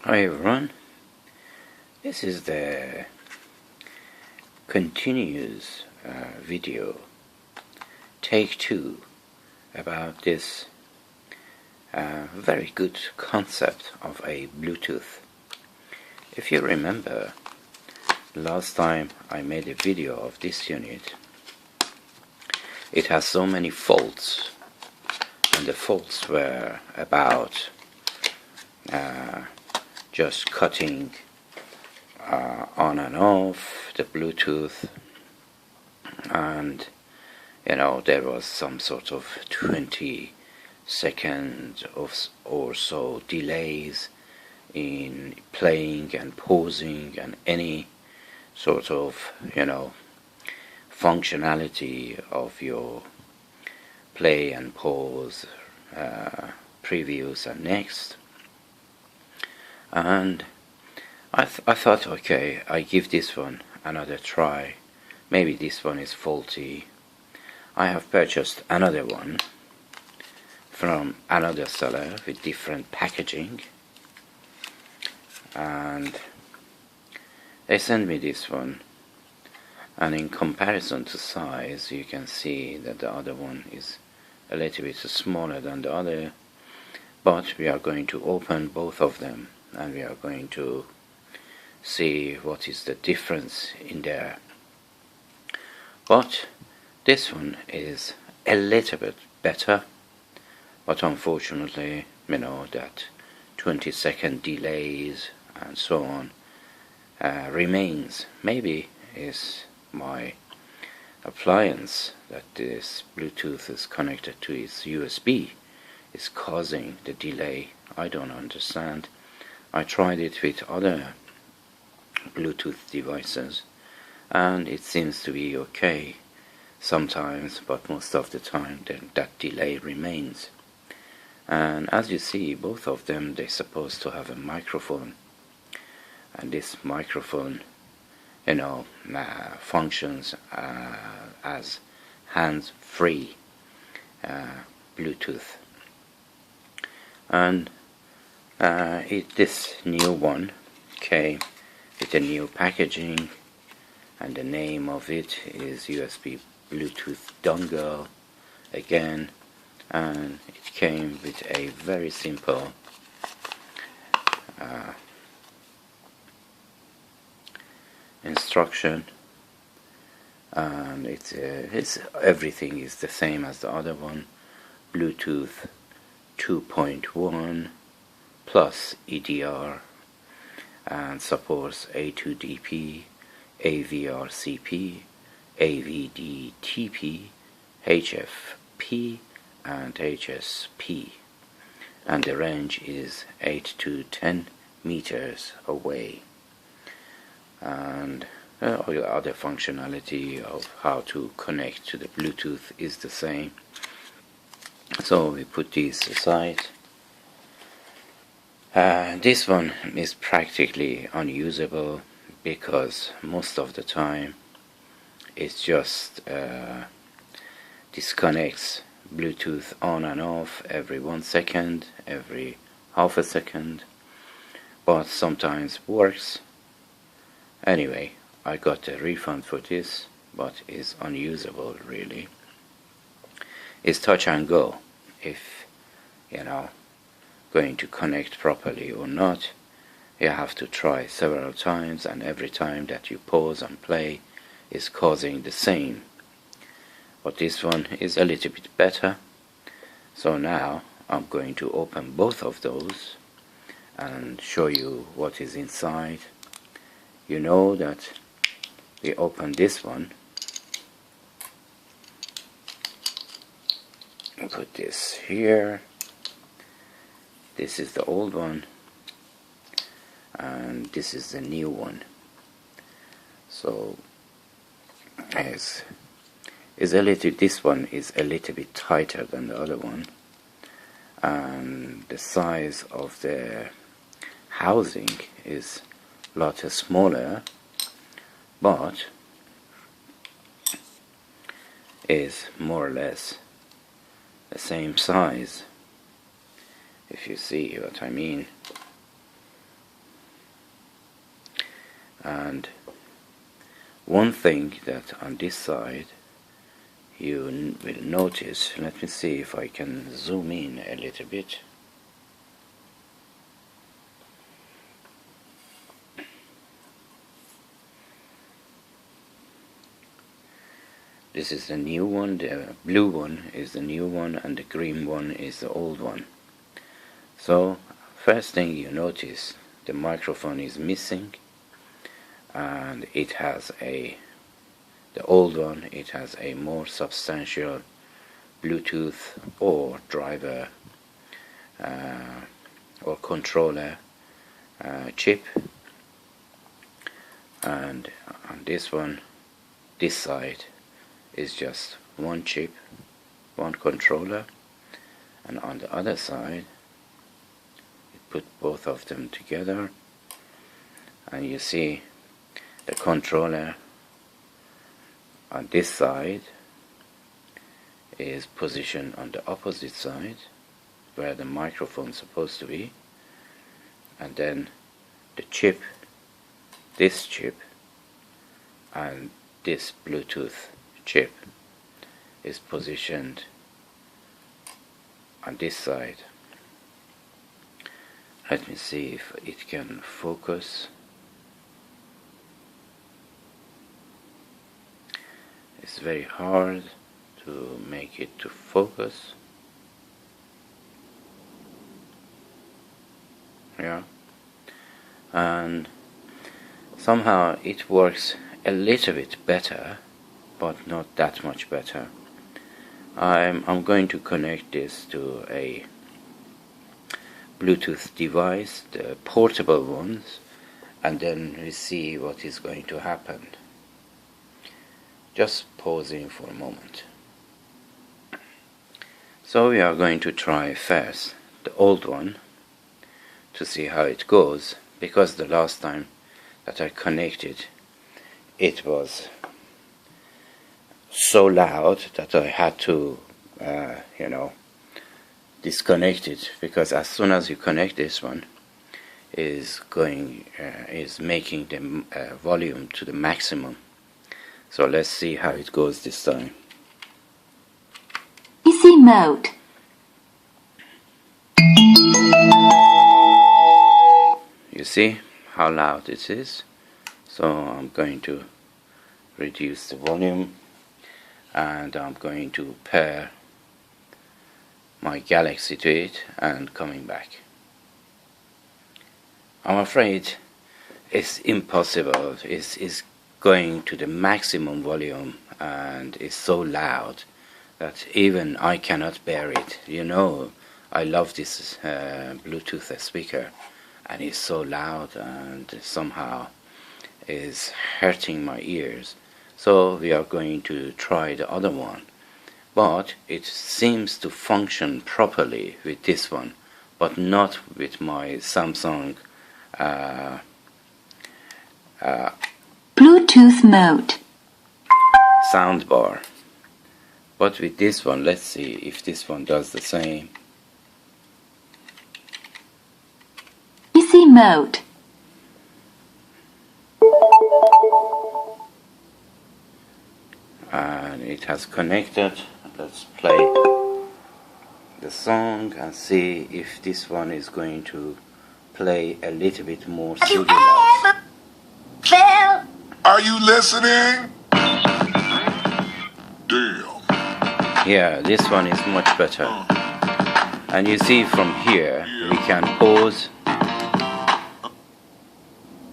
Hi everyone, this is the continuous video, take 2, about this very good concept of a Bluetooth. If you remember, last time I made a video of this unit, it has so many faults, and the faults were about just cutting on and off the Bluetooth, and there was some sort of 20 seconds or so delays in playing and pausing and any sort of functionality of your play and pause, previews and next. And I thought, okay, I give this one another try. Maybe this one is faulty. I have purchased another one from another seller with different packaging, and they sent me this one, and in comparison to size you can see that the other one is a little bit smaller than the other, but we are going to open both of them and we are going to see what is the difference in there. But this one is a little bit better, but unfortunately that 20-second delays and so on remains. Maybe is my appliance that this Bluetooth is connected to its USB is causing the delay. I don't understand. I tried it with other Bluetooth devices and it seems to be okay sometimes, but most of the time that delay remains. And as you see, both of them, they're supposed to have a microphone, and this microphone functions as hands-free Bluetooth. And this new one came with a new packaging, and the name of it is USB Bluetooth dongle again, and it came with a very simple instruction, and it's everything is the same as the other one. Bluetooth 2.1 plus EDR, and supports A2DP, AVRCP, AVDTP, HFP and HSP, and the range is 8 to 10 meters away. And all the other functionality of how to connect to the Bluetooth is the same. So we put these aside. This one is practically unusable because most of the time it just disconnects Bluetooth on and off every 1 second, every half a second, but sometimes works. Anyway, I got a refund for this, but is unusable really. It's touch and go if going to connect properly or not. You have to try several times, and every time that you pause and play is causing the same. But this one is a little bit better. So now I'm going to open both of those and show you what is inside. You know that we open this one, put this here. This is the old one, and this is the new one. So this one is a little bit tighter than the other one, and the size of the housing is a lot smaller, but is more or less the same size, if you see what I mean. And one thing that on this side you will notice, let me see if I can zoom in a little bit. This is the new one, the blue one is the new one, and the green one is the old one. So, first thing you notice, the microphone is missing, and it has the old one, it has a more substantial Bluetooth or driver or controller chip, and on this one, this side, is just one chip, one controller, and on the other side you put both of them together and you see the controller on this side is positioned on the opposite side where the microphone is supposed to be, and then the chip, this chip and this Bluetooth chip is positioned on this side. Let me see if it can focus. It's very hard to make it to focus. Yeah, and somehow it works a little bit better, but not that much better. I'm going to connect this to a Bluetooth device, the portable ones, and then we see what is going to happen. Just pausing for a moment. So we are going to try first the old one to see how it goes, because the last time that I connected it was so loud that I had to disconnect it, because as soon as you connect this one is making the volume to the maximum. So let's see how it goes this time. Easy mode. You see how loud it is? So I'm going to reduce the volume, and I'm going to pair my Galaxy to it and coming back. I'm afraid it's impossible. It's going to the maximum volume and it's so loud that even I cannot bear it. You know, I love this Bluetooth speaker, and it's so loud and somehow is hurting my ears. So we are going to try the other one, but it seems to function properly with this one, but not with my Samsung Bluetooth mode. soundbar. But with this one, let's see if this one does the same. Easy mode. And it has connected. Let's play the song and see if this one is going to play a little bit more civilized. Are you listening? Damn. Yeah, this one is much better. And you see from here we can pause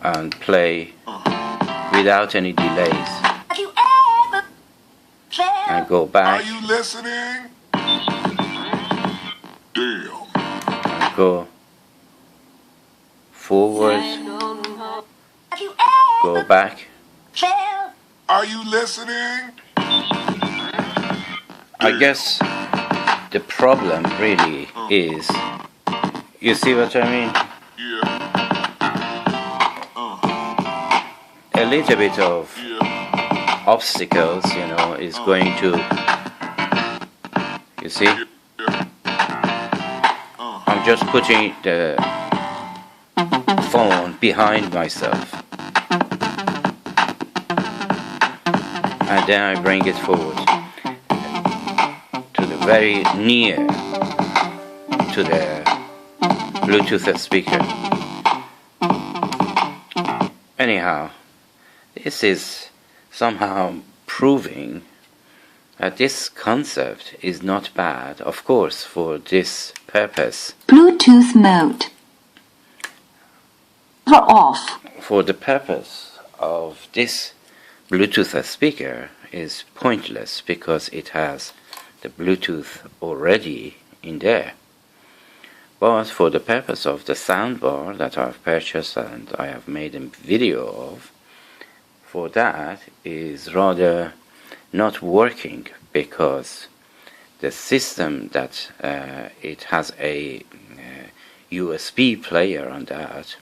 and play without any delays. And go back. Are you listening? Damn. And go forward. Go back. Are you listening? I guess the problem really is, you see what I mean? Yeah. A little bit of obstacles, is going to, you see? I'm just putting the phone behind myself. and then I bring it forward to the very near to the Bluetooth speaker. Anyhow, this is somehow proving that this concept is not bad, of course, for this purpose. Bluetooth mode. Power off. For the purpose of this Bluetooth speaker is pointless because it has the Bluetooth already in there. But for the purpose of the soundbar that I've purchased and I have made a video of, for that is rather not working because the system that it has a USB player on that,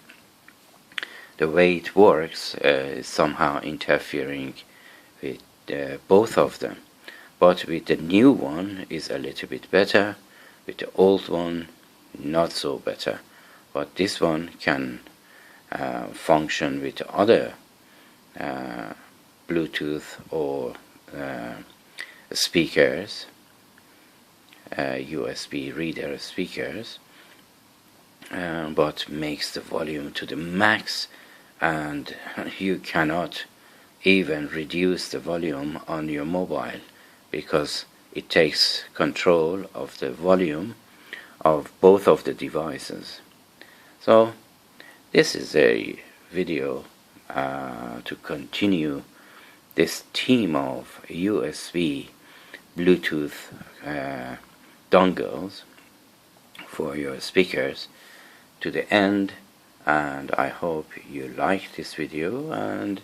the way it works is somehow interfering with both of them. But with the new one is a little bit better, with the old one not so better. But this one can function with other Bluetooth or speakers, USB reader speakers, but makes the volume to the max, and you cannot even reduce the volume on your mobile because it takes control of the volume of both of the devices. So this is a video to continue this theme of USB Bluetooth dongles for your speakers to the end, and I hope you like this video, and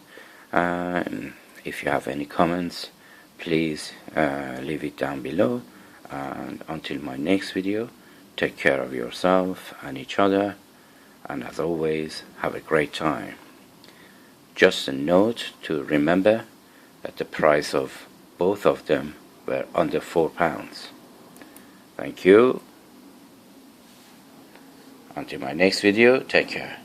if you have any comments, please leave it down below, and until my next video, take care of yourself and each other, and as always, have a great time. Just a note to remember that the price of both of them were under £4. Thank you. Until my next video, take care.